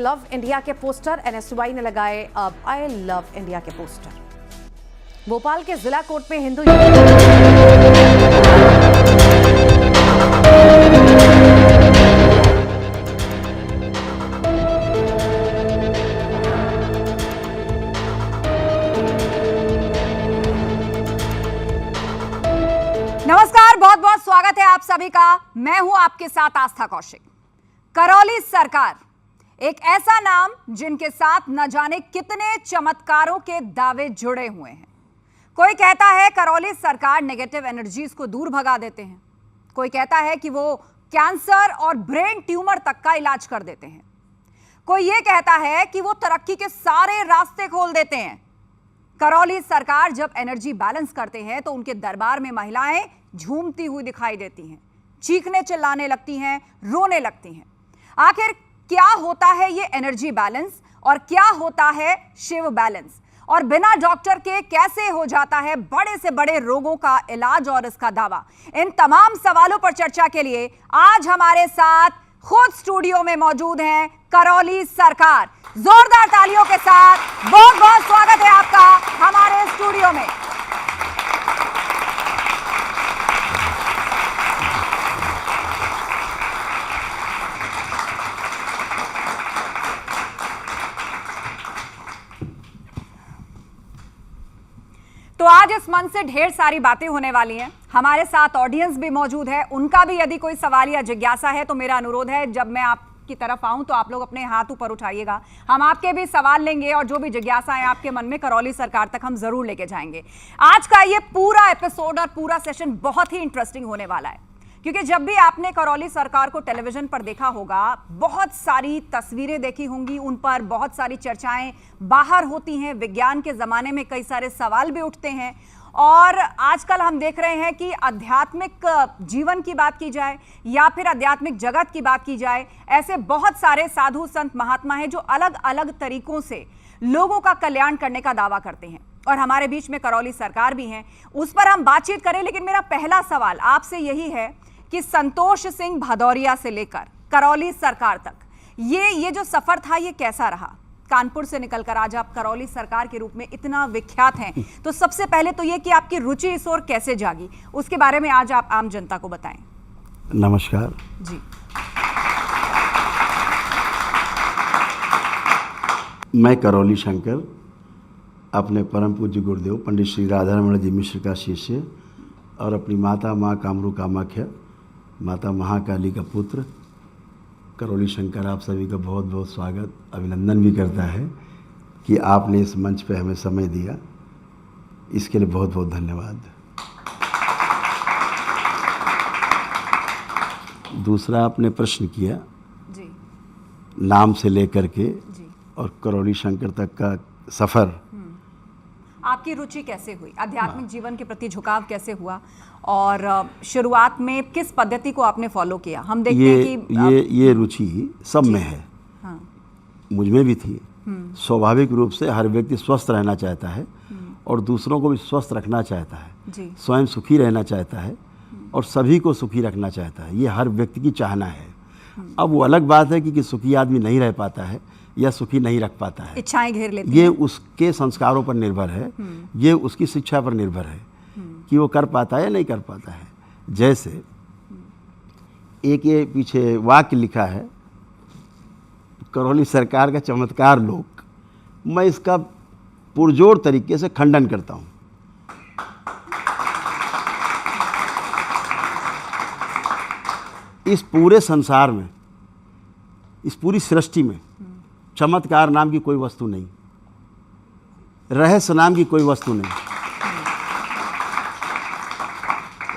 Love India के poster, NSUI ने लगाए अब आई लव इंडिया के पोस्टर। भोपाल के जिला कोर्ट में हिंदू नमस्कार, बहुत बहुत स्वागत है आप सभी का। मैं हूं आपके साथ आस्था कौशिक। करौली सरकार, एक ऐसा नाम जिनके साथ न जाने कितने चमत्कारों के दावे जुड़े हुए हैं। कोई कहता है करौली सरकार नेगेटिव एनर्जीज को दूर भगा देते हैं, कोई कहता है कि वो कैंसर और ब्रेन ट्यूमर तक का इलाज कर देते हैं, कोई ये कहता है कि वो तरक्की के सारे रास्ते खोल देते हैं। करौली सरकार जब एनर्जी बैलेंस करते हैं तो उनके दरबार में महिलाएं झूमती हुई दिखाई देती हैं, चीखने चिल्लाने लगती हैं, रोने लगती हैं। आखिर क्या होता है ये एनर्जी बैलेंस और क्या होता है शिव बैलेंस, और बिना डॉक्टर के कैसे हो जाता है बड़े से बड़े रोगों का इलाज और इसका दावा? इन तमाम सवालों पर चर्चा के लिए आज हमारे साथ खुद स्टूडियो में मौजूद हैं करौली सरकार। जोरदार तालियों के साथ बहुत बहुत स्वागत है आपका हमारे स्टूडियो में। तो आज इस मंच से ढेर सारी बातें होने वाली हैं। हमारे साथ ऑडियंस भी मौजूद है, उनका भी यदि कोई सवाल या जिज्ञासा है तो मेरा अनुरोध है जब मैं आपकी तरफ आऊं तो आप लोग अपने हाथ ऊपर उठाइएगा। हम आपके भी सवाल लेंगे और जो भी जिज्ञासा है आपके मन में करौली सरकार तक हम जरूर लेके जाएंगे। आज का ये पूरा एपिसोड और पूरा सेशन बहुत ही इंटरेस्टिंग होने वाला है, क्योंकि जब भी आपने करौली सरकार को टेलीविजन पर देखा होगा, बहुत सारी तस्वीरें देखी होंगी, उन पर बहुत सारी चर्चाएं बाहर होती हैं। विज्ञान के जमाने में कई सारे सवाल भी उठते हैं और आजकल हम देख रहे हैं कि आध्यात्मिक जीवन की बात की जाए या फिर आध्यात्मिक जगत की बात की जाए, ऐसे बहुत सारे साधु संत महात्मा हैं जो अलग अलग तरीकों से लोगों का कल्याण करने का दावा करते हैं। और हमारे बीच में करौली सरकार भी हैं, उस पर हम बातचीत करें। लेकिन मेरा पहला सवाल आपसे यही है कि संतोष सिंह भदौरिया से लेकर करौली सरकार तक ये जो सफर था ये कैसा रहा? कानपुर से निकलकर आज आप करौली सरकार के रूप में इतना विख्यात हैं, तो सबसे पहले तो ये कि आपकी रुचि इस ओर कैसे जागी, उसके बारे में आज आप आम जनता को बताएं। नमस्कार जी। मैं करौली शंकर, अपने परम पूज्य गुरुदेव पंडित श्री राधारमण जी मिश्र का शिष्य और अपनी माता माँ कामरू कामाख्या, माता महाकाली का पुत्र करौली शंकर, आप सभी का बहुत बहुत स्वागत, अभिनंदन भी करता है कि आपने इस मंच पे हमें समय दिया। इसके लिए बहुत बहुत धन्यवाद। दूसरा आपने प्रश्न किया जी। नाम से लेकर के जी। और करौली शंकर तक का सफ़र, आपकी रुचि कैसे हुई, आध्यात्मिक जीवन के प्रति झुकाव कैसे हुआ, और शुरुआत में किस पद्धति को आपने फॉलो किया? हम देखते हैं कि ये रुचि सब में है। हाँ। मुझ में भी थी। स्वाभाविक रूप से हर व्यक्ति स्वस्थ रहना चाहता है और दूसरों को भी स्वस्थ रखना चाहता है, स्वयं सुखी रहना चाहता है और सभी को सुखी रखना चाहता है। ये हर व्यक्ति की चाहना है। अब वो अलग बात है कि सुखी आदमी नहीं रह पाता है या सुखी नहीं रख पाता है, इच्छाएं घेर लेती ये उसके संस्कारों पर निर्भर है, ये उसकी शिक्षा पर निर्भर है कि वो कर पाता है या नहीं कर पाता है। जैसे एक ये पीछे वाक्य लिखा है, करौली सरकार का चमत्कार लोक, मैं इसका पुरजोर तरीके से खंडन करता हूँ। इस पूरे संसार में, इस पूरी सृष्टि में चमत्कार नाम की कोई वस्तु नहीं, रहस्य नाम की कोई वस्तु नहीं,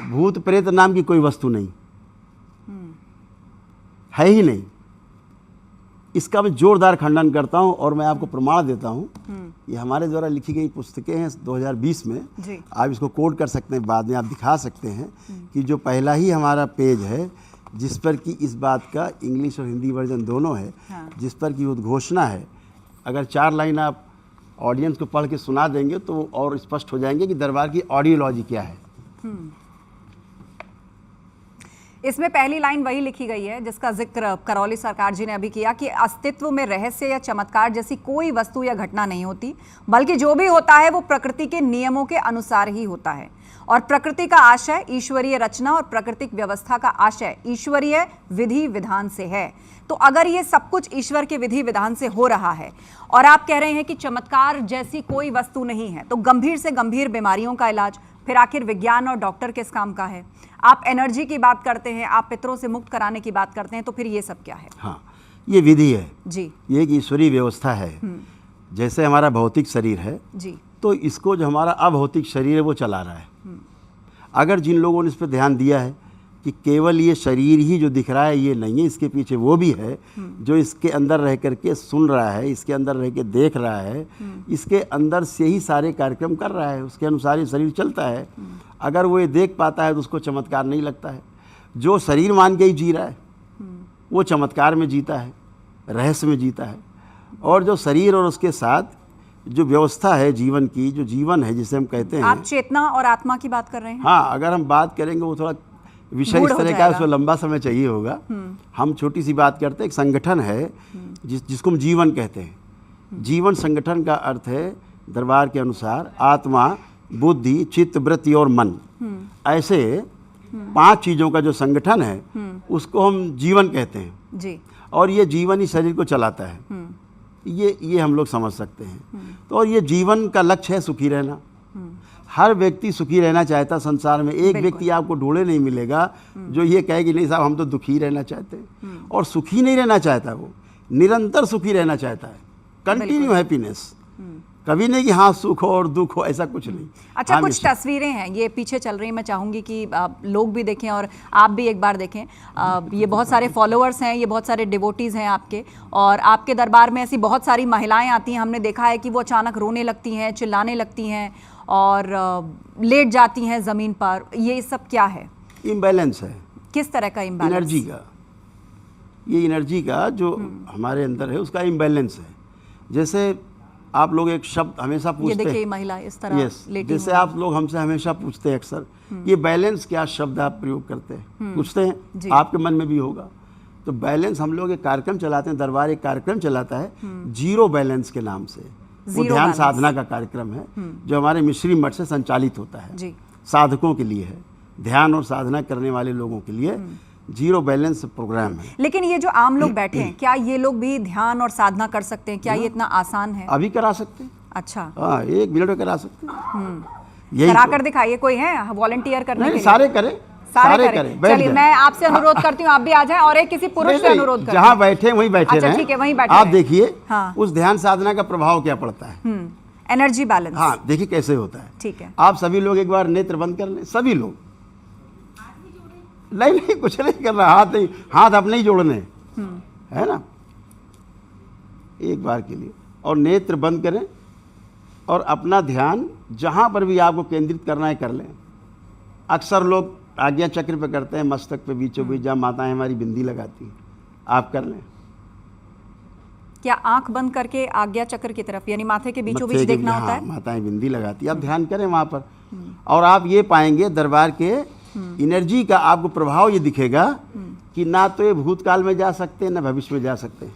भूत प्रेत नाम की कोई वस्तु नहीं है ही नहीं। इसका मैं जोरदार खंडन करता हूं और मैं आपको प्रमाण देता हूं। ये हमारे द्वारा लिखी गई पुस्तकें हैं 2020 में, आप इसको कोड कर सकते हैं, बाद में आप दिखा सकते हैं कि जो पहला ही हमारा पेज है जिस पर कि इस बात का इंग्लिश और हिंदी वर्जन दोनों है, जिस पर कि उद्घोषणा है। अगर 4 लाइन आप ऑडियंस को पढ़ के सुना देंगे तो और स्पष्ट हो जाएंगे कि दरबार की ऑडियोलॉजी क्या है। इसमें पहली लाइन वही लिखी गई है जिसका जिक्र करौली सरकार जी ने अभी किया कि अस्तित्व में रहस्य या चमत्कार जैसी कोई वस्तु या घटना नहीं होती, बल्कि जो भी होता है वो प्रकृति के नियमों के अनुसार ही होता है। और प्रकृति का आशय ईश्वरीय रचना और प्राकृतिक व्यवस्था का आशय ईश्वरीय विधि विधान से है। तो अगर ये सब कुछ ईश्वर के विधि विधान से हो रहा है और आप कह रहे हैं कि चमत्कार जैसी कोई वस्तु नहीं है, तो गंभीर से गंभीर बीमारियों का इलाज फिर आखिर विज्ञान और डॉक्टर किस काम का है? आप एनर्जी की बात करते हैं, आप पितरों से मुक्त कराने की बात करते हैं, तो फिर ये सब क्या है? हाँ, ये विधि है जी, ये एक ईश्वरीय व्यवस्था है। जैसे हमारा भौतिक शरीर है जी, तो इसको जो हमारा अभौतिक शरीर है वो चला रहा है। अगर जिन लोगों ने इस पर ध्यान दिया है कि केवल ये शरीर ही जो दिख रहा है ये नहीं है, इसके पीछे वो भी है जो इसके अंदर रह करके सुन रहा है, इसके अंदर रह के देख रहा है, इसके अंदर से ही सारे कार्यक्रम कर रहा है, उसके अनुसार ये शरीर चलता है। अगर वो ये देख पाता है तो उसको चमत्कार नहीं लगता है। जो शरीर मान के ही जी रहा है वो चमत्कार में जीता है, रहस्य में जीता है। और जो शरीर और उसके साथ जो व्यवस्था है जीवन की, जो जीवन है जिसे हम कहते हैं, आप चेतना और आत्मा की बात कर रहे हैं? हाँ, अगर हम बात करेंगे वो थोड़ा विषय इस तरह का है, उसमें लंबा समय चाहिए होगा। हम छोटी सी बात करते हैं। एक संगठन है जिसको हम जीवन कहते हैं। जीवन संगठन का अर्थ है दरबार के अनुसार आत्मा, बुद्धि, चित्त, वृत्ति और मन। ऐसे 5 चीज़ों का जो संगठन है उसको हम जीवन कहते हैं जी। और ये जीवन ही शरीर को चलाता है। ये हम लोग समझ सकते हैं। तो और ये जीवन का लक्ष्य है सुखी रहना। हर व्यक्ति सुखी रहना चाहता संसार में। एक व्यक्ति आपको ढूंढे नहीं मिलेगा जो ये कहे कि नहीं साहब हम तो दुखी रहना चाहते हैं। और सुखी नहीं रहना चाहता, वो निरंतर सुखी रहना चाहता है, कंटिन्यू हैप्पीनेस। कभी नहीं कि हाँ सुख हो और दुख हो, ऐसा कुछ नहीं। अच्छा, कुछ तस्वीरें हैं ये पीछे चल रही, मैं चाहूंगी कि लोग भी देखें और आप भी एक बार देखें। ये बहुत सारे फॉलोअर्स हैं, ये बहुत सारे डिवोटीज़ हैं आपके, और आपके दरबार में ऐसी बहुत सारी महिलाएं आती हैं। हमने देखा है कि वो अचानक रोने लगती हैं, चिल्लाने लगती हैं और लेट जाती हैं ज़मीन पर। ये सब क्या है? इम्बैलेंस है। किस तरह का इम्बैलेंस? एनर्जी का। ये एनर्जी का जो हमारे अंदर है उसका इम्बैलेंस है। जैसे आप लोग एक शब्द हमेशा पूछते हैं, ये देखिए महिला इस तरह लेटी जैसे आप लोग हमसे हमेशा पूछते हैं अक्सर ये बैलेंस क्या शब्द आप प्रयोग करते हैं, पूछते हैं, आपके मन में भी होगा। तो बैलेंस हम लोग एक कार्यक्रम चलाते हैं, दरबार एक कार्यक्रम चलाता है जीरो बैलेंस के नाम से। वो ध्यान साधना का कार्यक्रम है जो हमारे मिश्री मठ से संचालित होता है जी। साधकों के लिए है, ध्यान और साधना करने वाले लोगों के लिए जीरो बैलेंस प्रोग्राम है। लेकिन ये जो आम लोग बैठे हैं, क्या ये लोग भी ध्यान और साधना कर सकते हैं? क्या ये इतना आसान है? अभी करा सकते हैं। अच्छा, हाँ, 1 मिनट में करा सकते हैं। करा कर दिखाइए। कोई है वॉलंटियर करने के लिए? सारे करें, सारे करें। चलिए, मैं आपसे अनुरोध करती हूँ आप भी आ जाएं और एक किसी पुरुष से अनुरोध करें। जहाँ बैठे वहीं बैठे अच्छा, रहें। ठीक है, वहीं बैठे आप रहें। देखिए हाँ। उस ध्यान साधना का प्रभाव क्या पड़ता है। Energy balance. हाँ, देखिए कैसे होता है। ठीक है, आप सभी लोग एक बार नेत्र बंद कर लें, सभी लोग। नहीं कुछ नहीं कर रहा, हाथ नहीं, हाथ अपने ही जोड़ने है ना, एक बार के लिए। और नेत्र बंद करें और अपना ध्यान जहां पर भी आपको केंद्रित करना है कर लें। अक्सर लोग आज्ञा चक्र पे करते हैं, मस्तक पे बीचों बीच जहाँ माताएं हमारी बिंदी लगाती हैं, आप कर लें। क्या आंख बंद करके आज्ञा चक्र की तरफ, यानी माथे के बीचों बीच देखना होता है? माताएं बिंदी लगाती है, आप ध्यान करें वहां पर। और आप ये पाएंगे दरबार के एनर्जी का आपको प्रभाव ये दिखेगा कि ना तो ये भूतकाल में जा सकते हैं ना भविष्य में जा सकते हैं।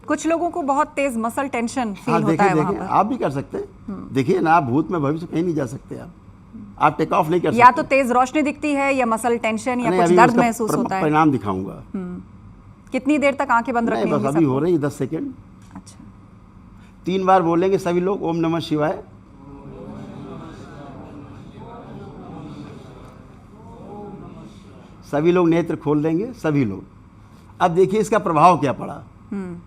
कुछ लोगों को बहुत तेज मसल टेंशन फील हाँ, होता है वहाँ पर। आप भी कर सकते हैं। देखिए ना, आप भूत में भविष्य कहीं नहीं जा सकते। आप टेक ऑफ नहीं कर सकते। या तो तेज रोशनी दिखती है या मसल टेंशन या कुछ दर्द महसूस होता है। परिणाम दिखाऊंगा। कितनी देर तक आंखें बंद रखनी होगी? बस अभी हो रही 10 सेकेंड। अच्छा, 3 बार बोलेंगे सभी लोग, ओम नमः शिवाय। सभी लोग नेत्र खोल देंगे, सभी लोग। अब देखिए इसका प्रभाव क्या पड़ा।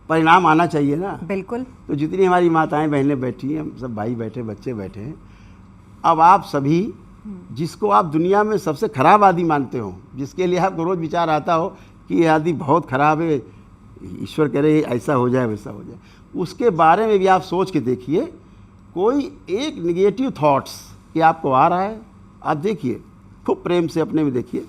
परिणाम आना चाहिए ना। बिल्कुल। तो जितनी हमारी माताएं बहनें बैठी हैं, हम सब भाई बैठे, बच्चे बैठे हैं। अब आप सभी जिसको आप दुनिया में सबसे खराब आदमी मानते हो, जिसके लिए आपको रोज विचार आता हो कि ये आदमी बहुत खराब है, ईश्वर करे ऐसा हो जाए वैसा हो जाए, उसके बारे में भी आप सोच के देखिए। कोई एक निगेटिव थॉट्स कि आपको आ रहा है, आप देखिए, खूब प्रेम से अपने में देखिए।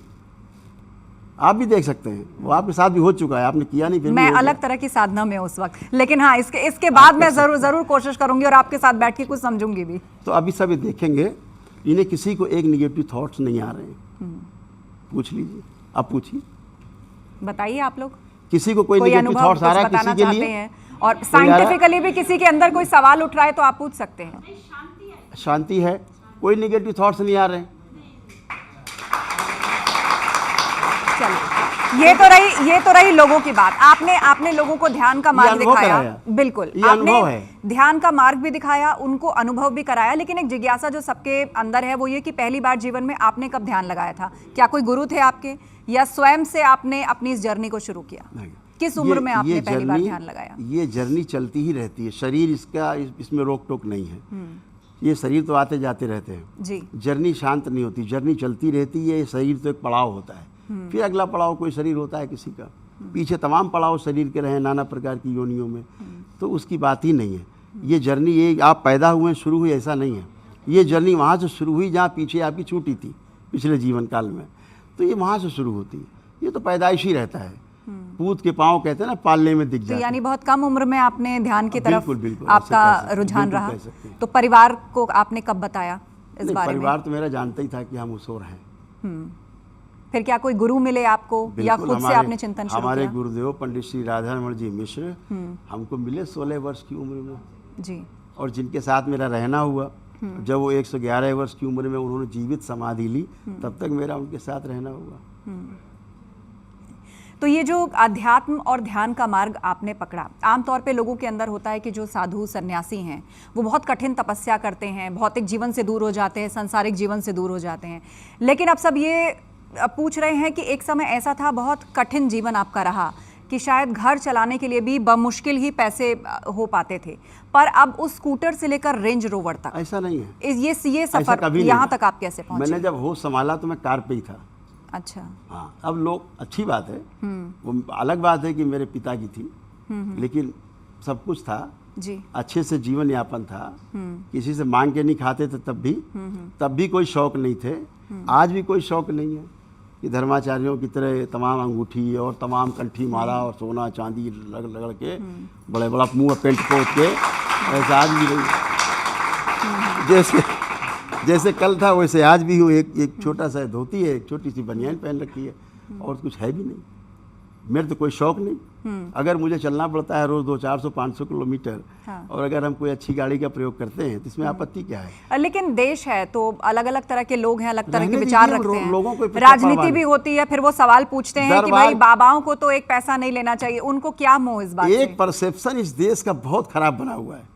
आप भी देख सकते हैं, वो आपके साथ भी हो चुका है, आपने किया नहीं फिर मैं अलग तरह की साधना में उस वक्त, लेकिन हाँ इसके बाद मैं जरूर कोशिश करूंगी और आपके साथ बैठ के कुछ समझूंगी भी। तो अभी सभी देखेंगे, इन्हें किसी को एक निगेटिव थॉट्स नहीं आ रहे हैं। पूछ लीजिए, आप पूछिए। बताइए आप लोग, किसी को कोई कोई नेगेटिव अनुभव थॉट्स आ रहा है बताना किसी के चाहते लिए? हैं, और कोई आ रहा है? साइंटिफिकली भी किसी के अंदर कोई सवाल उठ रहा है तो आप पूछ सकते हैं। शांति है, कोई नेगेटिव थॉट्स नहीं आ रहे हैं। चलिए, ये तो रही लोगों की बात। आपने लोगों को ध्यान का मार्ग अनुभव दिखाया, कराया। बिल्कुल ये अनुभव है। ध्यान का मार्ग भी दिखाया, उनको अनुभव भी कराया। लेकिन एक जिज्ञासा जो सबके अंदर है वो ये कि पहली बार जीवन में आपने कब ध्यान लगाया था? क्या कोई गुरु थे आपके, या स्वयं से आपने अपनी इस जर्नी को शुरू किया? किस उम्र में आपने पहली बार ध्यान लगाया? ये जर्नी चलती ही रहती है, शरीर इसमें रोक टोक नहीं है। ये शरीर तो आते जाते रहते हैं जी। जर्नी शांत नहीं होती, जर्नी चलती रहती है। ये शरीर तो एक पड़ाव होता है, फिर अगला पड़ाव कोई शरीर होता है किसी का। पीछे तमाम पड़ाव शरीर के रहे नाना प्रकार की योनियों में, तो उसकी बात ही नहीं है। ये जर्नी, ये आप पैदा हुए शुरू हुई ऐसा नहीं है। ये जर्नी वहाँ से शुरू हुई जहाँ पीछे आपकी छूटी थी पिछले जीवन काल में, तो ये वहाँ से शुरू होती है। ये तो पैदाइश ही रहता है, पूत के पाँव कहते हैं ना, पालने में दिख तो जाते हैं। यानी बहुत कम उम्र में आपने ध्यान की तरफ बिल्कुल, आपका रुझान रहा। कह सकते हैं। तो परिवार को आपने कब बताया इस नहीं, बारे में? परिवार तो मेरा जानता ही था कि हम उस ओर हैं। फिर क्या कोई गुरु मिले आपको, या बिल्कुल, खुद से आपने चिंतन शुरू हमारे किया? गुरुदेव पंडित श्री राधारमण जी मिश्र हमको मिले 16 वर्ष की उम्र में, जी। और जिनके साथ मेरा रहना हुआ। जब वो 111 वर्ष की उम्र में उन्होंने जीवित समाधि ली, तब तक मेरा उनके साथ रहना हुआ। तो ये जो अध्यात्म और ध्यान का मार्ग आपने पकड़ा, आमतौर पे लोगों के अंदर होता है कि जो साधु सन्यासी हैं वो बहुत कठिन तपस्या करते हैं, भौतिक जीवन से दूर हो जाते हैं, सांसारिक जीवन से दूर हो जाते हैं। लेकिन अब सब ये पूछ रहे हैं कि एक समय ऐसा था, बहुत कठिन जीवन आपका रहा कि शायद घर चलाने के लिए भी बमुश्किल ही पैसे हो पाते थे, पर अब उस स्कूटर से लेकर रेंज रोवर तक, ऐसा नहीं है। ये सफर यहाँ तक आप कैसे पहुंचे? मैंने जब होश संभाला तो मैं कार पे ही था। अच्छा। हाँ, अब लोग, अच्छी बात है, वो अलग बात है कि मेरे पिता की थी, लेकिन सब कुछ था जी, अच्छे से जीवन यापन था, किसी से मांग के नहीं खाते थे तब भी कोई शौक नहीं थे। आज भी कोई शौक नहीं है कि धर्माचार्यों की तरह तमाम अंगूठी और तमाम कंठी माला और सोना चांदी रगड़ के बड़े बड़ा मुंह पेंट पोत के, ऐसा आज भी नहीं। जैसे कल था वैसे आज भी हूँ। एक छोटा सा धोती है, एक छोटी सी बनियान पहन रखी है, और कुछ है भी नहीं। मेरे तो कोई शौक नहीं। अगर मुझे चलना पड़ता है रोज 200, 400, 500 किलोमीटर, हाँ। और अगर हम कोई अच्छी गाड़ी का प्रयोग करते हैं तो इसमें आपत्ति क्या है? लेकिन देश है तो अलग अलग तरह के लोग हैं, अलग तरह के रहने विचार दीजिए, रखते लोगों को हैं, इतना राजनीति परवाह भी नहीं। होती है, फिर वो सवाल पूछते हैं कि भाई बाबाओं को तो एक पैसा नहीं लेना चाहिए, उनको क्या मोह इस बात से? एक परसेप्शन इस देश का बहुत खराब बना हुआ है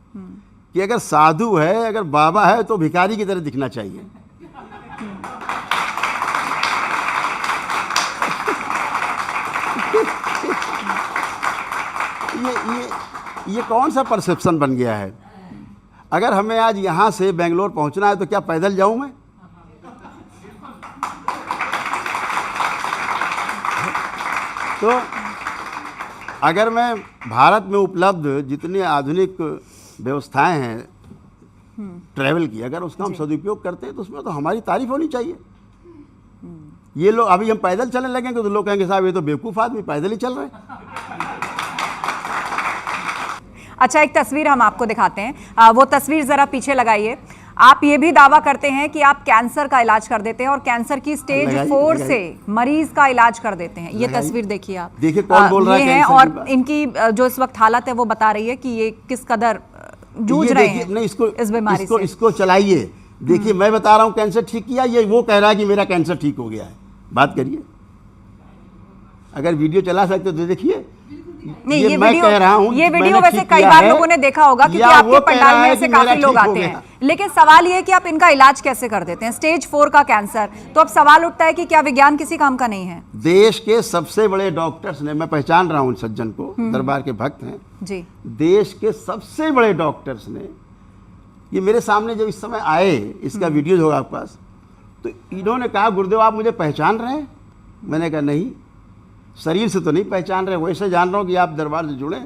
कि अगर साधु है, अगर बाबा है, तो भिखारी की तरह दिखना चाहिए। ये कौन सा परसेप्शन बन गया है? अगर हमें आज यहाँ से बेंगलोर पहुँचना है तो क्या पैदल जाऊँ मैं? तो अगर मैं भारत में उपलब्ध जितनी आधुनिक व्यवस्थाएं हैं ट्रैवल की, अगर उसका हम सदुपयोग करते हैं तो उसमें तो हमारी तारीफ होनी चाहिए। ये लोग अभी हम पैदल चलने लगेंगे तो लोग कहेंगे साहब ये तो बेवकूफ़ आदमी पैदल ही चल रहे हैं। अच्छा, एक तस्वीर हम आपको दिखाते हैं, वो तस्वीर जरा पीछे लगाइए। आप ये भी दावा करते हैं कि आप कैंसर का इलाज कर देते हैं और कैंसर की स्टेज 4 से मरीज का इलाज कर देते हैं। ये तस्वीर देखिए आप, देखिए कौन बोल रहा है कैंसर, और इनकी जो इस वक्त हालत है वो बता रही है कि ये किस कदर जूझ रहे हैं नहीं, इस बीमारी से। इसको चलाइए, देखिए मैं बता रहा हूँ कैंसर ठीक किया, ये वो कह रहा है कि मेरा कैंसर ठीक हो गया है। बात करिए, अगर वीडियो चला सकते तो देखिए। नहीं, ये मैं कह रहा हूँ, ये वीडियो वैसे कई बार लोगों ने देखा होगा क्योंकि आपके पंडाल में ऐसे काफी लोग आते हैं, लेकिन सवाल ये है कि आप इनका इलाज कैसे कर देते हैं? स्टेज 4 का कैंसर, तो अब सवाल उठता है कि क्या विज्ञान किसी काम का नहीं है? देश के सबसे बड़े डॉक्टर्स ने, मैं पहचान रहा हूँ सज्जन को, दरबार के भक्त हैं जी, देश के सबसे बड़े डॉक्टर्स ने, ये मेरे सामने जब इस समय आए, इसका वीडियो होगा आपके पास, तो इन्होंने कहा गुरुदेव आप मुझे पहचान रहे हैं? मैंने कहा नहीं, शरीर से तो नहीं पहचान रहे, वैसे जान रहा हूँ कि आप दरबार से जुड़े।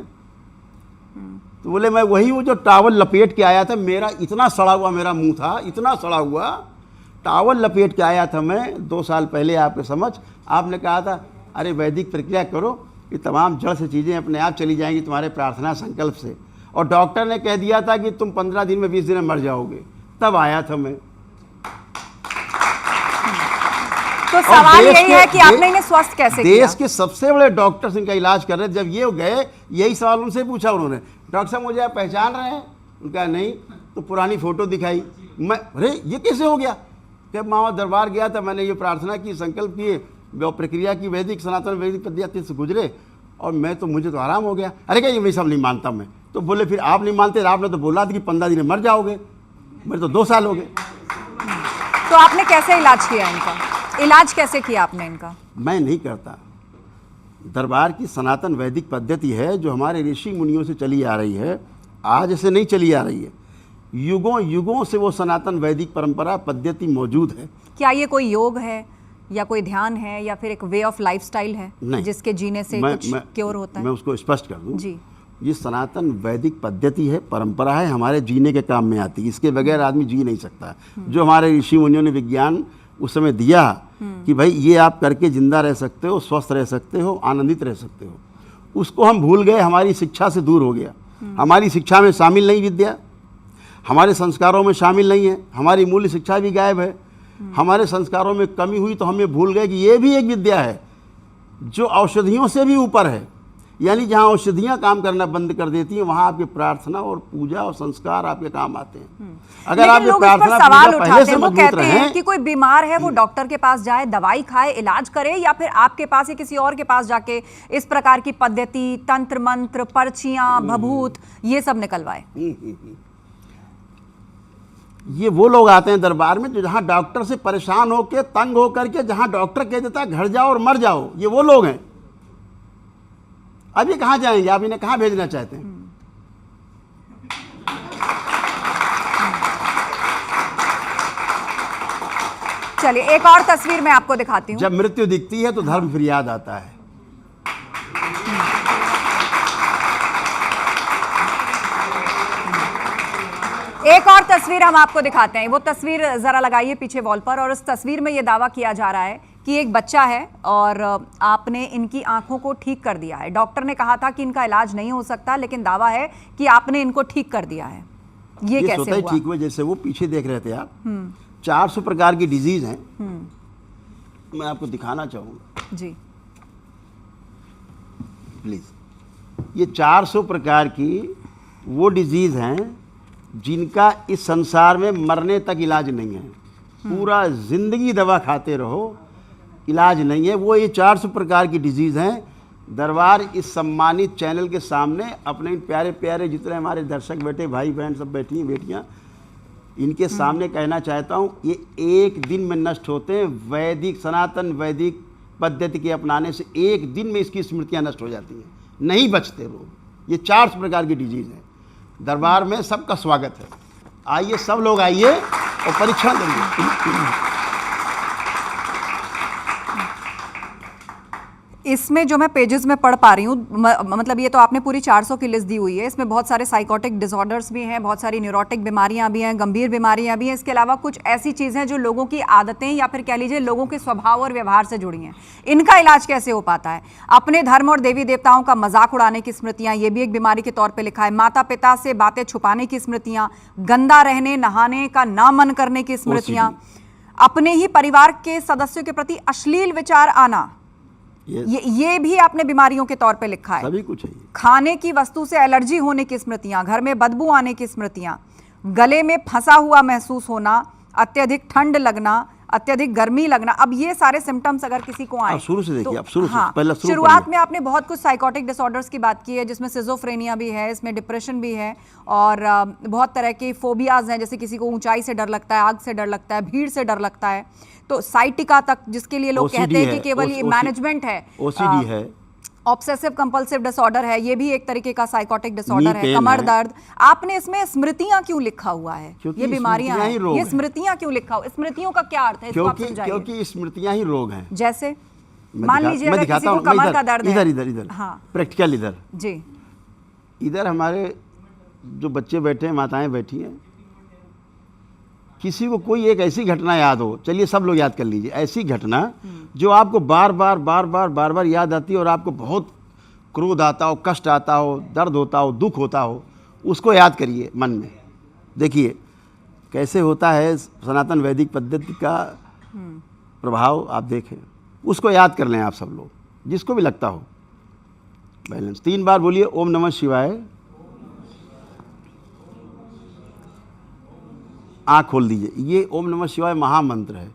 तो बोले मैं वही हूँ जो टावल लपेट के आया था, मेरा इतना सड़ा हुआ मेरा मुंह था, इतना सड़ा हुआ, टावल लपेट के आया था मैं 2 साल पहले आपके समझ। आपने कहा था अरे वैदिक प्रक्रिया करो, ये तमाम जड़ से चीज़ें अपने आप चली जाएंगी तुम्हारे प्रार्थना संकल्प से, और डॉक्टर ने कह दिया था कि तुम 15 दिन में 20 दिन में मर जाओगे, तब आया था मैं। तो और सवाल देश यही के- है कि आपने इन्हें स्वस्थ कैसे किया? देश के सबसे बड़े डॉक्टर्स इनका इलाज कर रहे थे। जब ये गए, यही सवाल उनसे पूछा उन्होंने, डॉक्टर साहब मुझे आप पहचान रहे हैं? उनका नहीं, तो पुरानी फोटो दिखाई। मैं, अरे ये कैसे हो गया? जब मामा दरबार गया था, मैंने ये प्रार्थना की, संकल्प किए, वो प्रक्रिया की, वैदिक सनातन वैदिक पद्धति से गुजरे, और मुझे तो आराम हो गया। अरे क्या ये सब नहीं मानता मैं? तो बोले फिर आप नहीं मानते? आपने तो बोला था कि 15 दिन में मर जाओगे। मेरे तो 2 साल हो गए। तो आपने कैसे इलाज किया इनका? इलाज कैसे किया आपने इनका? मैं नहीं करता। दरबार की सनातन वैदिक पद्धति है जो हमारे ऋषि मुनियों से चली आ रही है, आज से नहीं चली आ रही है, युगों युगों से वो सनातन वैदिक परंपरा पद्धति मौजूद है। क्या ये कोई योग है या कोई ध्यान है या फिर एक वे ऑफ लाइफस्टाइल है नहीं, जिसके जीने से कुछ क्योर होता है? मैं उसको स्पष्ट कर दूं। जी, ये सनातन वैदिक पद्धति है, परंपरा है, हमारे जीने के काम में आती है। इसके बगैर आदमी जी नहीं सकता। जो हमारे ऋषि मुनियों ने विज्ञान उस समय दिया कि भाई ये आप करके जिंदा रह सकते हो, स्वस्थ रह सकते हो, आनंदित रह सकते हो, उसको हम भूल गए। हमारी शिक्षा से दूर हो गया। हमारी शिक्षा में शामिल नहीं विद्या, हमारे संस्कारों में शामिल नहीं है, हमारी मूल्य शिक्षा भी गायब है। हमारे संस्कारों में कमी हुई तो हमें भूल गए कि ये भी एक विद्या है जो औषधियों से भी ऊपर है। यानी जहाँ औषधियाँ काम करना बंद कर देती हैं, वहाँ आपकी प्रार्थना और पूजा और संस्कार आपके काम आते हैं। अगर लेकिन आपकी लोग इस पर प्रार्थना सवाल पूजा पहले उठाते से हैं, वो मजबूत कहते हैं रहे, कि कोई बीमार है वो डॉक्टर के पास जाए, दवाई खाए, इलाज करे, या फिर आपके पास या किसी और के पास जाके इस प्रकार की पद्धति, तंत्र मंत्र, पर्चियां, भभूत, ये सब निकलवाए। ये वो लोग आते हैं दरबार में जो जहाँ डॉक्टर से परेशान होकर, तंग होकर के, जहाँ डॉक्टर कह देता है घर जाओ और मर जाओ, ये वो लोग हैं। अब ये कहाँ जाएंगे? आप इन्हें कहाँ भेजना चाहते हैं? चलिए एक और तस्वीर मैं आपको दिखाती हूँ। जब मृत्यु दिखती है तो धर्म फिर याद आता है। एक और तस्वीर हम आपको दिखाते हैं। वो तस्वीर जरा लगाइए पीछे वॉल पर। और उस तस्वीर में ये दावा किया जा रहा है कि एक बच्चा है और आपने इनकी आंखों को ठीक कर दिया है। डॉक्टर ने कहा था कि इनका इलाज नहीं हो सकता, लेकिन दावा है कि आपने इनको ठीक कर दिया है। ये कैसे होता है हुआ? ठीक हुआ। जैसे वो पीछे देख रहे थे आप, 400 प्रकार की डिजीज हैं। मैं आपको दिखाना चाहूंगा जी, प्लीज। ये 400 प्रकार की वो डिजीज हैं जिनका इस संसार में मरने तक इलाज नहीं है। पूरा जिंदगी दवा खाते रहो, इलाज नहीं है। वो ये 400 प्रकार की डिजीज हैं। दरबार इस सम्मानित चैनल के सामने अपने इन प्यारे प्यारे जितने हमारे दर्शक बैठे, भाई बहन सब बैठी हैं, बेटियां, इनके सामने कहना चाहता हूँ, ये एक दिन में नष्ट होते हैं। वैदिक सनातन वैदिक पद्धति के अपनाने से एक दिन में इसकी स्मृतियाँ नष्ट हो जाती हैं, नहीं बचते लोग। ये 400 प्रकार की डिजीज हैं। दरबार में सबका स्वागत है। आइए, सब लोग आइए और परीक्षण करिए। इसमें जो मैं पेजेस में पढ़ पा रही हूँ, मतलब ये तो आपने पूरी 400 की लिस्ट दी हुई है। इसमें बहुत सारे साइकोटिक डिसऑर्डर्स भी हैं, बहुत सारी न्यूरोटिक बीमारियां भी हैं, गंभीर बीमारियां भी हैं। इसके अलावा कुछ ऐसी चीज़ें जो लोगों की आदतें या फिर कह लीजिए लोगों के स्वभाव और व्यवहार से जुड़ी हैं। इनका इलाज कैसे हो पाता है? अपने धर्म और देवी देवताओं का मजाक उड़ाने की स्मृतियाँ, ये भी एक बीमारी के तौर पर लिखा है। माता पिता से बातें छुपाने की स्मृतियाँ, गंदा रहने नहाने का ना मन करने की स्मृतियाँ, अपने ही परिवार के सदस्यों के प्रति अश्लील विचार आना, ये भी आपने बीमारियों के तौर पे लिखा है। सभी कुछ है। खाने की वस्तु से एलर्जी होने की स्मृतियां, घर में बदबू आने की स्मृतियां, गले में फंसा हुआ महसूस होना, अत्यधिक ठंड लगना, अत्यधिक गर्मी लगना। अब ये सारे सिम्टम्स अगर किसी को आए, शुरू से देखिए, अब शुरू से हाँ, पहले शुरू शुरुआत में आपने बहुत कुछ साइकोटिक डिसऑर्डर्स की बात की है, जिसमें सिजोफ्रेनिया भी है, इसमें डिप्रेशन भी है, और बहुत तरह के फोबियाज हैं। जैसे किसी को ऊंचाई से डर लगता है, आग से डर लगता है, भीड़ से डर लगता है, तो साइटिका तक, जिसके लिए लोग कहते हैं कि केवल ये मैनेजमेंट है। ओसीडी है, ऑब्सेसिव कंपल्सिव डिसऑर्डर है, ये भी एक तरीके का साइकोटिक डिसऑर्डर है। कमर दर्द। आपने इसमें स्मृतियां क्यों लिखा हुआ है? ये बीमारियां हैं, ये स्मृतियां क्यों लिखा हुआ? स्मृतियों का क्या अर्थ है, इसको आप समझाइए। क्योंकि स्मृतियां ही रोग हैं। जैसे मान लीजिए अगर किसी को कमर का दर्द है, इधर इधर इधर, हाँ, प्रैक्टिकल इधर जी, इधर हमारे जो बच्चे बैठे हैं, माताएं बैठी हैं, किसी को कोई एक ऐसी घटना याद हो, चलिए सब लोग याद कर लीजिए, ऐसी घटना जो आपको बार बार याद आती है और आपको बहुत क्रोध आता हो, कष्ट आता हो, दर्द होता हो, दुख होता हो, उसको याद करिए मन में। देखिए कैसे होता है सनातन वैदिक पद्धति का प्रभाव आप देखें, उसको याद कर लें आप सब लोग, जिसको भी लगता हो। बैलेंस 3 बार बोलिए ओम नमः शिवाय। आँख खोल दीजिए। ये ओम नमः शिवाय महामंत्र है,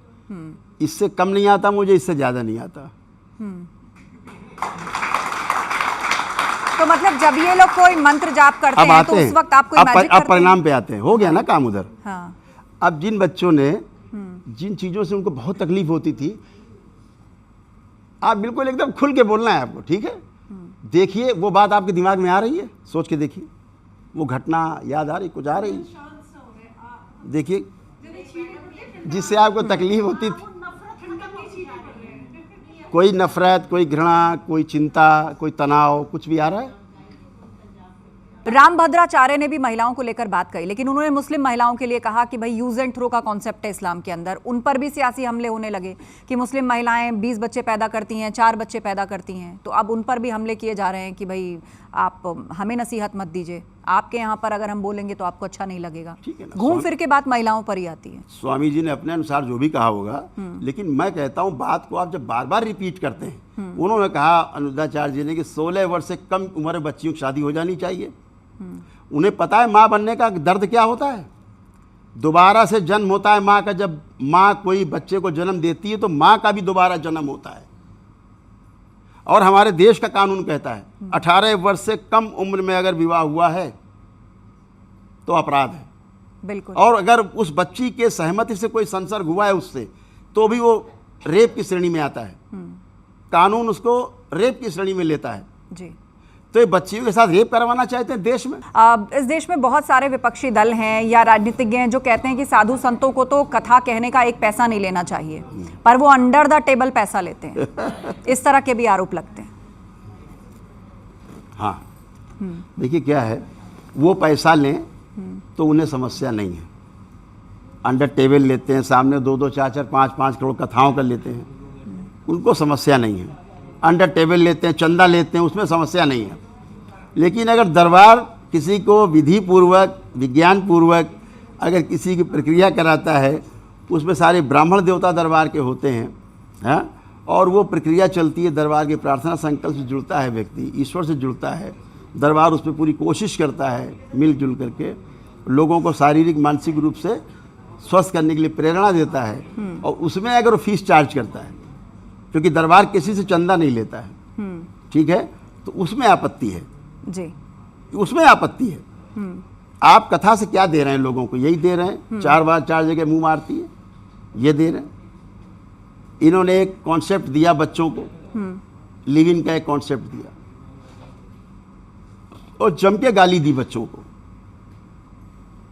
इससे कम नहीं आता मुझे, इससे ज़्यादा नहीं आता। तो मतलब जब ये लोग कोई मंत्र जाप करते अब हैं आते तो हैं, उस वक्त आप कोई मैजिक अब करते हैं? परिणाम पे आते हैं। हो गया ना काम उधर। हाँ। अब जिन बच्चों ने जिन चीज़ों से उनको बहुत तकलीफ होती थी, आप बिल्कुल एकदम खुल के बोलना है आपको, ठीक है? देखिए वो बात आपके दिमाग में आ रही है, सोच के देखिए, वो घटना याद आ रही, कुछ आ रही, देखिए जिससे आपको तकलीफ होती थी, कोई नफरत, कोई घृणा, कोई चिंता, कोई तनाव, कुछ भी आ रहा है? रामभद्राचार्य ने भी महिलाओं को लेकर बात कही, लेकिन उन्होंने मुस्लिम महिलाओं के लिए कहा कि भाई यूज एंड थ्रो का कॉन्सेप्ट है इस्लाम के अंदर। उन पर भी सियासी हमले होने लगे कि मुस्लिम महिलाएं 20 बच्चे पैदा करती हैं, 4 बच्चे पैदा करती हैं, तो अब उन पर भी हमले किए जा रहे हैं कि भाई आप हमें नसीहत मत दीजिए, आपके यहाँ पर अगर हम बोलेंगे तो आपको अच्छा नहीं लगेगा। ठीक है ना, घूम फिर के बात महिलाओं पर ही आती है। स्वामी जी ने अपने अनुसार जो भी कहा होगा, लेकिन मैं कहता हूँ बात को आप जब बार बार रिपीट करते हैं, उन्होंने कहा अनुरुद्धाचार्य जी ने कि 16 वर्ष से कम उम्र बच्चियों की शादी हो जानी चाहिए। उन्हें पता है माँ बनने का दर्द क्या होता है, दोबारा से जन्म होता है माँ का। जब माँ कोई बच्चे को जन्म देती है तो माँ का भी दोबारा जन्म होता है। और हमारे देश का कानून कहता है 18 वर्ष से कम उम्र में अगर विवाह हुआ है तो अपराध है। बिल्कुल। और अगर उस बच्ची के सहमति से कोई संसर्ग हुआ है उससे, तो भी वो रेप की श्रेणी में आता है। कानून उसको रेप की श्रेणी में लेता है। जी। तो ये बच्चियों के साथ रेप करवाना चाहते हैं देश में। इस देश में बहुत सारे विपक्षी दल हैं या राजनीतिज्ञ हैं जो कहते हैं कि साधु संतों को तो कथा कहने का एक पैसा नहीं लेना चाहिए, पर वो अंडर द टेबल पैसा लेते हैं। इस तरह के भी आरोप लगते हैं। हाँ, देखिए क्या है, वो पैसा लें तो उन्हें समस्या नहीं है। अंडर टेबल लेते हैं, सामने 2-2, 4-4, 5-5 करोड़ कथाओं कर लेते हैं, उनको समस्या नहीं है। अंडर टेबल लेते हैं, चंदा लेते हैं, उसमें समस्या नहीं है। लेकिन अगर दरबार किसी को विधि पूर्वक, विज्ञान पूर्वक अगर किसी की प्रक्रिया कराता है, उसमें सारे ब्राह्मण देवता दरबार के होते हैं, हाँ, और वो प्रक्रिया चलती है, दरबार के प्रार्थना संकल्प से जुड़ता है व्यक्ति, ईश्वर से जुड़ता है, दरबार उस पर पूरी कोशिश करता है मिलजुल करके लोगों को शारीरिक मानसिक रूप से स्वस्थ करने के लिए प्रेरणा देता है, और उसमें अगर वो फीस चार्ज करता है, क्योंकि दरबार किसी से चंदा नहीं लेता है, ठीक है, तो उसमें आपत्ति है जी, उसमें आपत्ति है। आप कथा से क्या दे रहे हैं लोगों को? यही दे रहे हैं, 4 बार 4 जगह मुंह मारती है, ये दे रहे हैं। इन्होंने एक कॉन्सेप्ट दिया बच्चों को, लिव इन का एक कॉन्सेप्ट दिया और जम के गाली दी बच्चों को।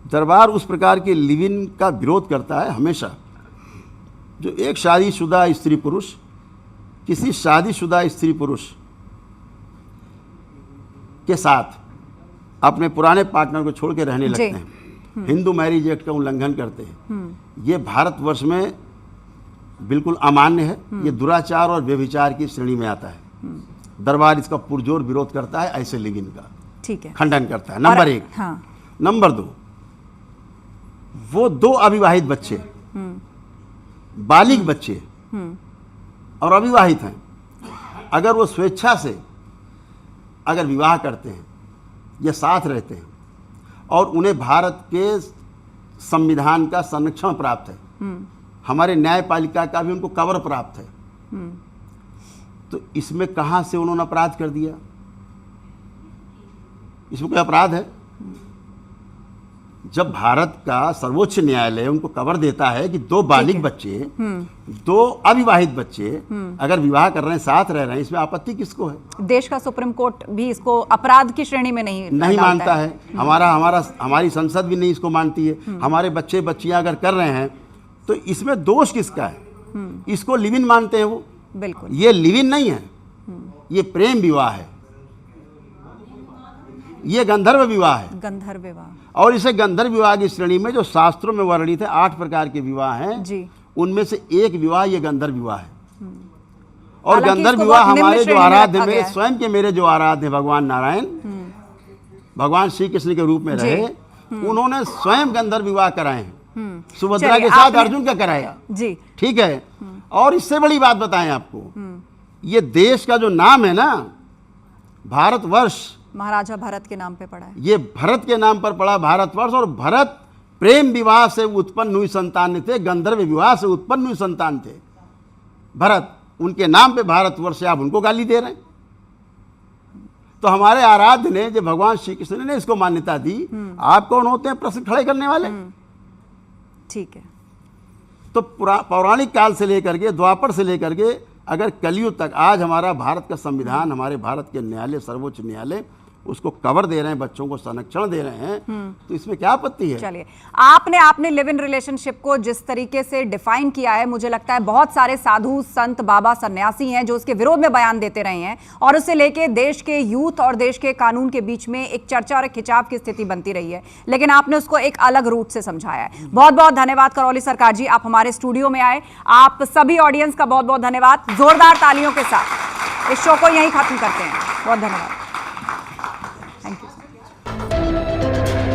दरबार उस प्रकार के लिव इन का विरोध करता है हमेशा, जो एक शादीशुदा स्त्री पुरुष किसी शादीशुदा स्त्री पुरुष के साथ अपने पुराने पार्टनर को छोड़ के रहने लगते हैं, हिंदू मैरिज एक्ट का उल्लंघन करते हैं। ये भारतवर्ष में बिल्कुल अमान्य है, ये दुराचार और व्यभिचार की श्रेणी में आता है। दरबार इसका पुरजोर विरोध करता है, ऐसे लिव इन का ठीक है, खंडन करता है। नंबर 1। हाँ। नंबर 2, वो 2 अविवाहित बच्चे, बालिग बच्चे और अविवाहित हैं, अगर वो स्वेच्छा से अगर विवाह करते हैं या साथ रहते हैं और उन्हें भारत के संविधान का संरक्षण प्राप्त है, हमारे न्यायपालिका का भी उनको कवर प्राप्त है, तो इसमें कहाँ से उन्होंने अपराध कर दिया? इसमें कोई अपराध है? जब भारत का सर्वोच्च न्यायालय उनको कवर देता है कि 2 बालिग बच्चे, 2 अविवाहित बच्चे अगर विवाह कर रहे हैं, साथ रह रहे हैं, इसमें आपत्ति किसको है? देश का सुप्रीम कोर्ट भी इसको अपराध की श्रेणी में नहीं मानता है। हमारी संसद भी नहीं इसको मानती है। हमारे बच्चे बच्चियां अगर कर रहे हैं तो इसमें दोष किसका है? इसको लिव इन मानते हैं वो। बिल्कुल, ये लिव इन नहीं है, ये प्रेम विवाह है, ये गंधर्व विवाह है। गंधर्व विवाह, और इसे गंधर्व विवाह की श्रेणी में जो शास्त्रों में वर्णित है 8 प्रकार के विवाह हैं जी, उनमें से एक विवाह ये गंधर्व विवाह है। और हालांकि गंधर्व इसको विवाह बहुत निम्न हमारे जो श्रेणी में आराध्य रखा मेरे गया है। स्वयं के मेरे जो आराध्य भगवान नारायण, भगवान श्री कृष्ण के रूप में रहे, उन्होंने स्वयं गंधर्व विवाह कराए हैं। सुभद्रा चलिए, के साथ आपने- अर्जुन का कराया, जी, ठीक है। और इससे बड़ी बात बताएं आपको, ये देश का जो नाम है ना, भारतवर्ष, महाराजा भरत के नाम पे पड़ा है। ये भरत के नाम पर पड़ा भारतवर्ष, और भरत प्रेम विवाह से उत्पन्न हुई संतान थे, गंधर्व विवाह से उत्पन्न हुई संतान थे भरत, उनके नाम पे भारतवर्ष से आप उनको गाली दे रहे हैं। तो हमारे आराध्य ने, जो भगवान श्री कृष्ण ने इसको मान्यता दी, आप कौन होते हैं प्रश्न खड़े करने वाले? ठीक है। तो पौराणिक काल से लेकर के, द्वापर से लेकर के अगर कलयुग तक, आज हमारा भारत का संविधान, हमारे भारत के न्यायालय, सर्वोच्च न्यायालय उसको कवर दे रहे हैं, बच्चों को संरक्षण दे रहे हैं, तो इसमें क्या आपत्ति है? चलिए, आपने लिव इन रिलेशनशिप को जिस तरीके से डिफाइन किया है, मुझे लगता है बहुत सारे साधु संत बाबा सन्यासी हैं जो उसके विरोध में बयान देते रहे हैं, और उसे लेके देश के यूथ और देश के कानून के बीच में एक चर्चा और एक खिंचाव की स्थिति बनती रही है, लेकिन आपने उसको एक अलग रूट से समझाया है। बहुत बहुत धन्यवाद करौली सरकार जी, आप हमारे स्टूडियो में आए। आप सभी ऑडियंस का बहुत बहुत धन्यवाद। जोरदार तालियों के साथ इस शो को यहीं खत्म करते हैं। बहुत धन्यवाद।